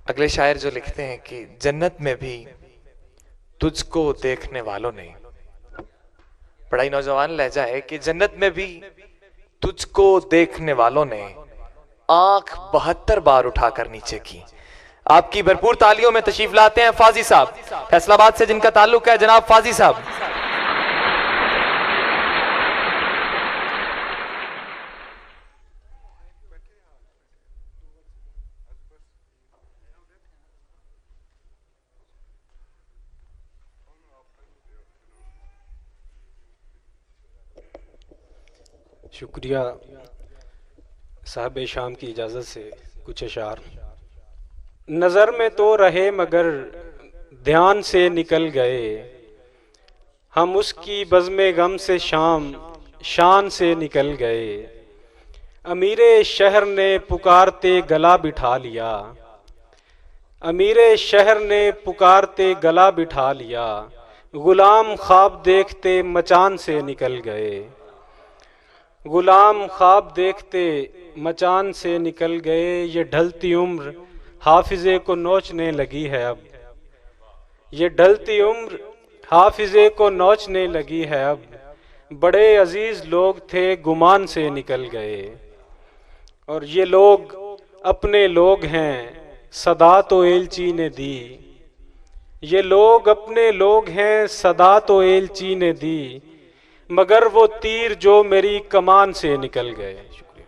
अगले शायर जो लिखते हैं कि जन्नत में भी तुझको देखने वालों ने, बड़ा ही नौजवान लहजा है कि जन्नत में भी तुझको देखने वालों ने आंख 72 बार उठाकर नीचे की। आपकी भरपूर तालियों में तशरीफ लाते हैं फाजी साहब, फैसलाबाद से जिनका ताल्लुक है, जनाब फाजी साहब। शुक्रिया साहब शाम की इजाज़त से कुछ अशार। नज़र में तो रहे मगर ध्यान से निकल गए, हम उसकी बज़्मे गम से शाम शान से निकल गए। अमीरे शहर ने पुकारते गला बिठा लिया, अमीरे शहर ने पुकारते गला बिठा लिया। गुलाम ख्वाब देखते मचान से निकल गए, गुलाम ख्वाब देखते मचान से निकल गए। ये ढलती उम्र हाफिज़े को नोचने लगी है अब, ये ढलती उम्र हाफिज़े को नोचने लगी है अब। बड़े अजीज लोग थे गुमान से निकल गए, और ये लोग अपने लोग हैं सदा तो एलची ने दी। ये लोग अपने लोग हैं सदा तो एलची ने दी, मगर वो तीर जो मेरी कमान से निकल गए। शुक्रिया।